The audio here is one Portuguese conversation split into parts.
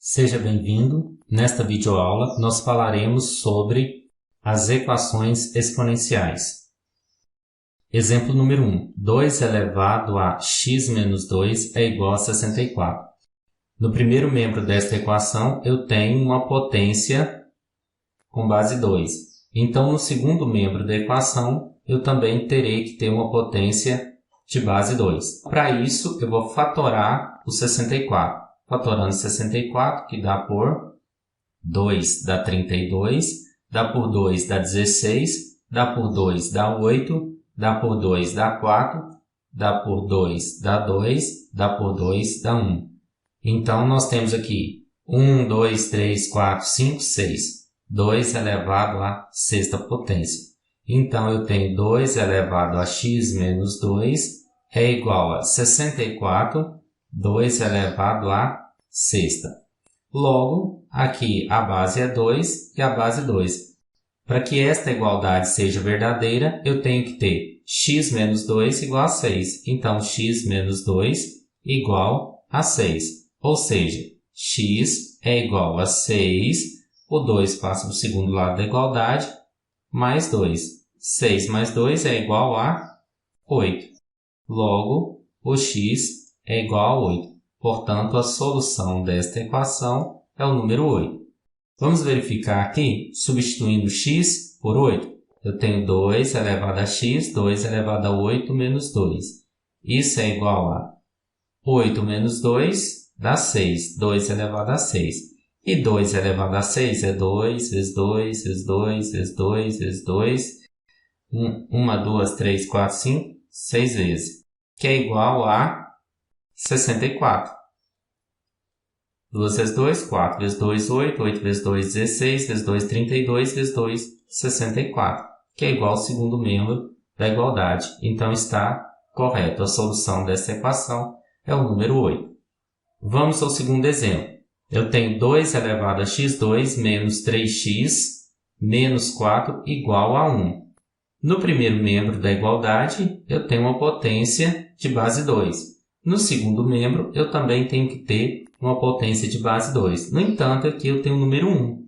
Seja bem-vindo. Nesta videoaula, nós falaremos sobre as equações exponenciais. Exemplo número 1. 2 elevado a x menos 2 é igual a 64. No primeiro membro desta equação, eu tenho uma potência com base 2. Então, no segundo membro da equação, eu também terei que ter uma potência de base 2. Para isso, eu vou fatorar o 64. Fatorando 64, que dá por 2 dá 32, dá por 2 dá 16, dá por 2 dá 8, dá por 2 dá 4, dá por 2 dá 2, dá por 2 dá 1. Então, nós temos aqui 1, 2, 3, 4, 5, 6. 2 elevado à sexta potência. Então, eu tenho 2 elevado a x menos 2 é igual a 64, 2 elevado à sexta. Logo, aqui a base é 2 e a base 2. Para que esta igualdade seja verdadeira, eu tenho que ter x menos 2 igual a 6. Então, x menos 2 igual a 6. Ou seja, x é igual a 6, o 2 passa para o segundo lado da igualdade, mais 2. 6 mais 2 é igual a 8. Logo, o x é igual a 8. Portanto, a solução desta equação é o número 8. Vamos verificar aqui, substituindo x por 8. Eu tenho 2 elevado a x, 2 elevado a 8 menos 2. Isso é igual a 8 menos 2 dá 6. 2 elevado a 6. E 2 elevado a 6 é 2, vezes 2, vezes 2, vezes 2, vezes 2. 1, 2, 3, 4, 5, 6 vezes. Que é igual a 64. 2 vezes 2, 4 vezes 2, 8, 8 vezes 2, 16, vezes 2, 32, vezes 2, 64, que é igual ao segundo membro da igualdade. Então, está correto. A solução dessa equação é o número 8. Vamos ao segundo exemplo. Eu tenho 2 elevado a x2 menos 3x menos 4 igual a 1. No primeiro membro da igualdade, eu tenho uma potência de base 2. No segundo membro, eu também tenho que ter uma potência de base 2. No entanto, aqui eu tenho o número 1. O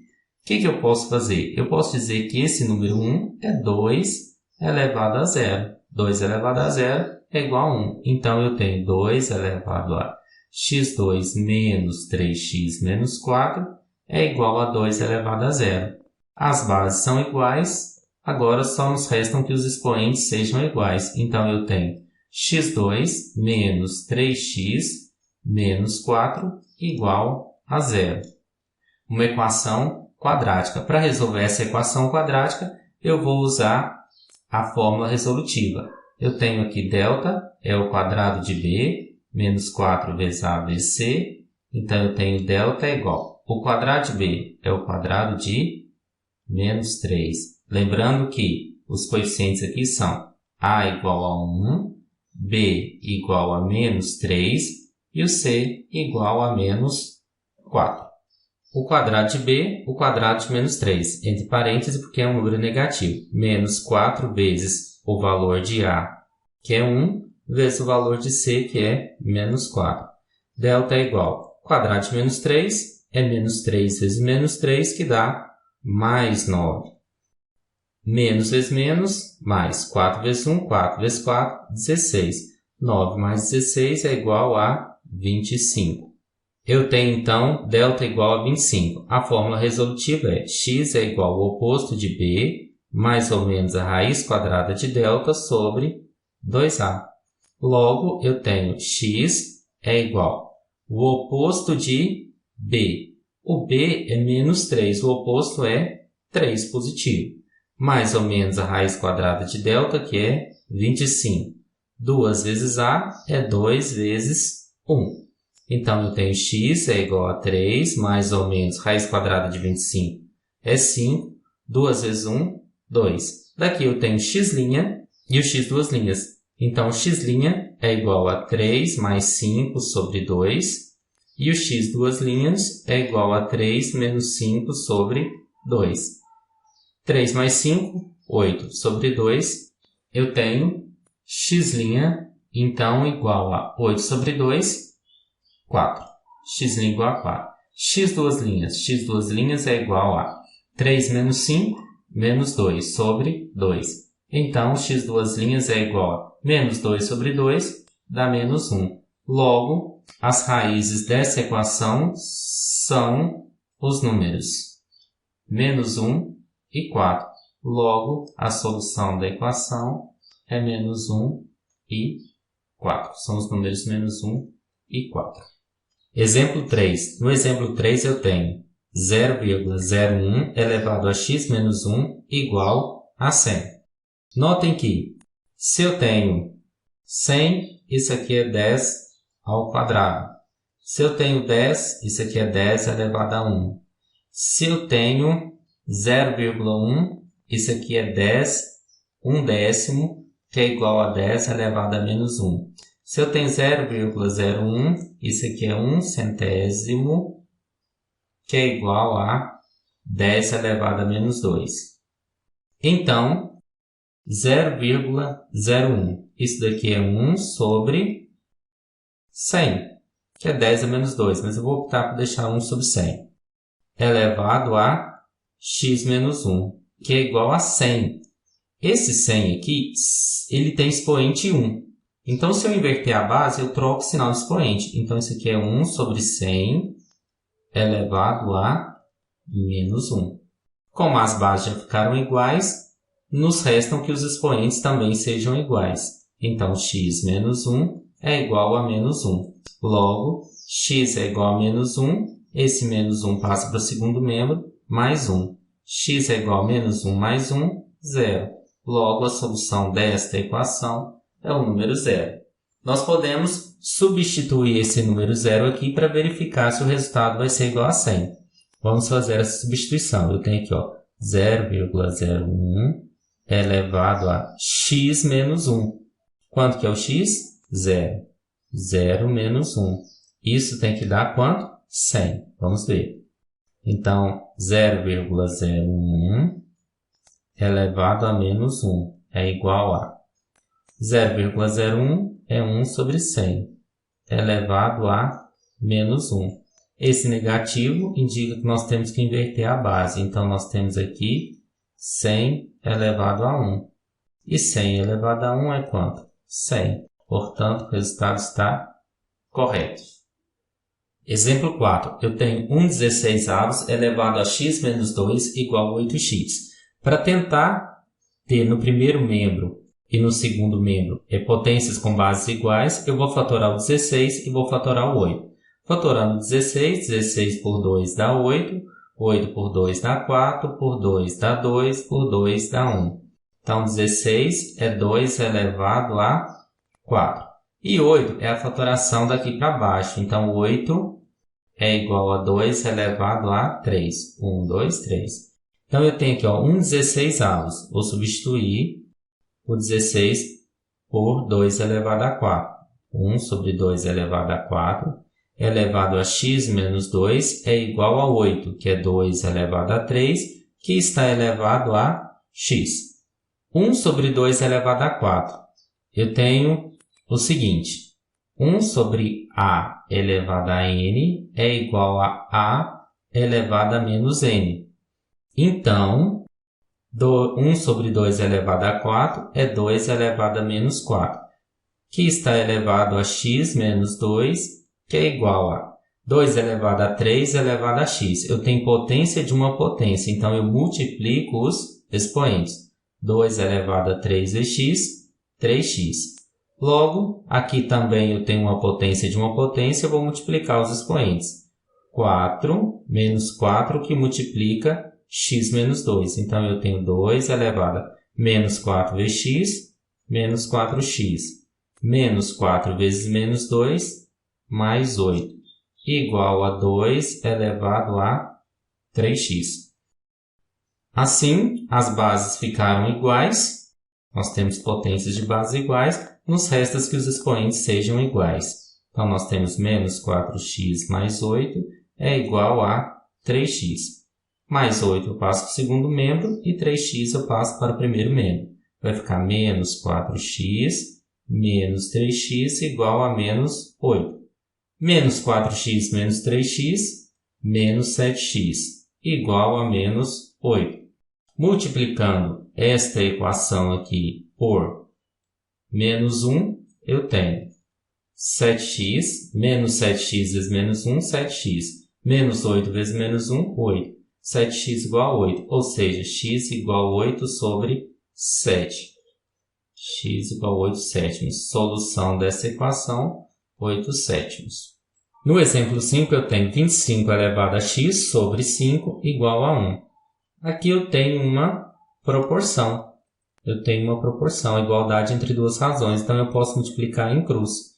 que eu posso fazer? Eu posso dizer que esse número 1 é 2 elevado a 0. 2 elevado a 0 é igual a 1. Então, eu tenho 2 elevado a x2 menos 3x menos 4 é igual a 2 elevado a 0. As bases são iguais, agora só nos restam que os expoentes sejam iguais. Então, eu tenho x2 menos 3x menos 4 igual a 0. Uma equação quadrática. Para resolver essa equação quadrática, eu vou usar a fórmula resolutiva. Eu tenho aqui delta é o quadrado de b, menos 4 vezes a vezes c. Então, eu tenho delta é igual. O quadrado de b é o quadrado de menos 3. Lembrando que os coeficientes aqui são a igual a 1, b igual a menos 3 e o c igual a menos 4. O quadrado de b, o quadrado de menos 3, entre parênteses porque é um número negativo. Menos 4 vezes o valor de a, que é 1, vezes o valor de c, que é menos 4. Delta é igual. Quadrado de menos 3 é menos 3 vezes menos 3, que dá mais 9. Menos vezes menos, mais 4 vezes 1, 4 vezes 4, 16. 9 mais 16 é igual a 25. Eu tenho, então, delta igual a 25. A fórmula resolutiva é x é igual ao oposto de b, mais ou menos a raiz quadrada de delta sobre 2a. Logo, eu tenho x é igual ao oposto de b. O b é menos 3, o oposto é 3 positivo. Mais ou menos a raiz quadrada de delta, que é 25. 2 vezes a é 2 vezes 1. Então, eu tenho x é igual a 3, mais ou menos raiz quadrada de 25 é 5. 2 vezes 1, 2. Daqui eu tenho x' e o x duas linhas. Então, x' é igual a 3 mais 5 sobre 2. E o x duas linhas é igual a 3 menos 5 sobre 2. 3 mais 5, 8 sobre 2. Eu tenho x', então, igual a 8 sobre 2, 4. X' igual a 4. x duas linhas é igual a 3 menos 5 menos 2 sobre 2. Então, x duas linhas é igual a menos 2 sobre 2 dá menos 1. Logo, as raízes dessa equação são os números menos 1 e 4. Logo, a solução da equação é menos 1 e 4. São os números menos 1 e 4. Exemplo 3. No exemplo 3 eu tenho 0,01 elevado a x menos 1 igual a 100. Notem que, se eu tenho 100, isso aqui é 10 ao quadrado. Se eu tenho 10, isso aqui é 10 elevado a 1. Se eu tenho 0,1, isso aqui é 10, 1/10, que é igual a 10 elevado a menos 1. Se eu tenho 0,01, isso aqui é 1 centésimo, que é igual a 10 elevado a menos 2. Então, 0,01. Isso daqui é 1 sobre 100, que é 10 a menos 2, mas eu vou optar por deixar 1 sobre 100. Elevado a x menos 1, que é igual a 100. Esse 100 aqui, ele tem expoente 1. Então, se eu inverter a base, eu troco o sinal de expoente. Então, isso aqui é 1 sobre 100 elevado a menos 1. Como as bases já ficaram iguais, nos restam que os expoentes também sejam iguais. Então, x menos 1 é igual a menos 1. Logo, x é igual a menos 1. Esse menos 1 passa para o segundo membro, mais 1. X é igual a menos 1 mais 1, 0. Logo, a solução desta equação é o número 0. Nós podemos substituir esse número 0 aqui para verificar se o resultado vai ser igual a 100. Vamos fazer essa substituição. Eu tenho aqui 0,01 elevado a x menos 1. Quanto que é o x? 0. 0 menos 1. Isso tem que dar quanto? 100. Vamos ver. Então, 0,01 elevado a menos 1 é igual a 0,01 é 1 sobre 100 elevado a menos 1. Esse negativo indica que nós temos que inverter a base. Então, nós temos aqui 100 elevado a 1. E 100 elevado a 1 é quanto? 100. Portanto, o resultado está correto. Exemplo 4. Eu tenho 1/16 elevado a x menos 2 igual a 8x. Para tentar ter no primeiro membro e no segundo membro potências com bases iguais, eu vou fatorar o 16 e vou fatorar o 8. Fatorando 16, 16 por 2 dá 8, 8 por 2 dá 4, por 2 dá 2, por 2 dá 1. Então, 16 é 2 elevado a 4. E 8 é a fatoração daqui para baixo. Então, 8 é igual a 2 elevado a 3. 1, 2, 3. Então, eu tenho aqui 1/16. Vou substituir o 16 por 2 elevado a 4. 1 sobre 2 elevado a 4 elevado a x menos 2 é igual a 8, que é 2 elevado a 3, que está elevado a x. 1 sobre 2 elevado a 4. Eu tenho o seguinte. 1 sobre a elevado a n é igual a elevado a menos n. Então, 1 sobre 2 elevado a 4 é 2 elevado a menos 4, que está elevado a x menos 2, que é igual a 2 elevado a 3 elevado a x. Eu tenho potência de uma potência, então eu multiplico os expoentes. 2 elevado a 3x, 3x. Logo, aqui também eu tenho uma potência de uma potência, eu vou multiplicar os expoentes. 4 menos 4, que multiplica x menos 2. Então, eu tenho 2 elevado a menos 4x, menos 4x. Menos 4 vezes menos 2, mais 8, igual a 2 elevado a 3x. Assim, as bases ficaram iguais. Nós temos potências de bases iguais. Nos resta que os expoentes sejam iguais. Então, nós temos menos 4x mais 8 é igual a 3x. Mais 8 eu passo para o segundo membro e 3x eu passo para o primeiro membro. Vai ficar menos 4x menos 3x igual a menos 8. Menos 4x menos 3x, menos 7x igual a menos 8. Multiplicando esta equação aqui por menos 1, eu tenho 7x, menos 7x vezes menos 1, 7x. Menos 8 vezes menos 1, 8. 7x igual a 8, ou seja, x igual a 8 sobre 7. X igual a 8 sétimos. Solução dessa equação, 8 sétimos. No exemplo 5, eu tenho 25 elevado a x sobre 5 igual a 1. Aqui eu tenho uma proporção. A igualdade entre duas razões. Então, eu posso multiplicar em cruz.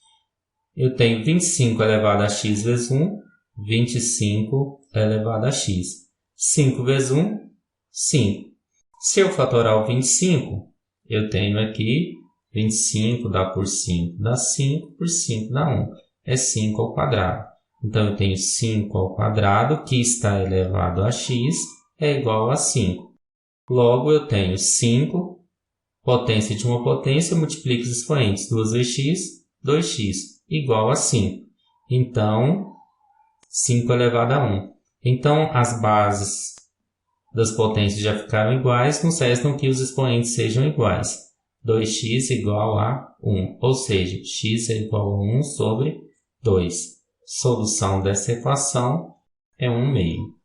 Eu tenho 25 elevado a x vezes 1, 25 elevado a x. 5 vezes 1, 5. Se eu fatorar o 25, eu tenho aqui 25 dá por 5, dá 5, por 5 dá 1. É 5 ao quadrado. Então, eu tenho 5 ao quadrado, que está elevado a x, é igual a 5. Logo, eu tenho 5, potência de uma potência, multiplico os expoentes. 2 vezes x, 2x, igual a 5. Então, 5 elevado a 1. Então, as bases das potências já ficaram iguais, nos restam que os expoentes sejam iguais. 2x igual a 1, ou seja, x é igual a 1 sobre 2. Solução dessa equação é 1/2.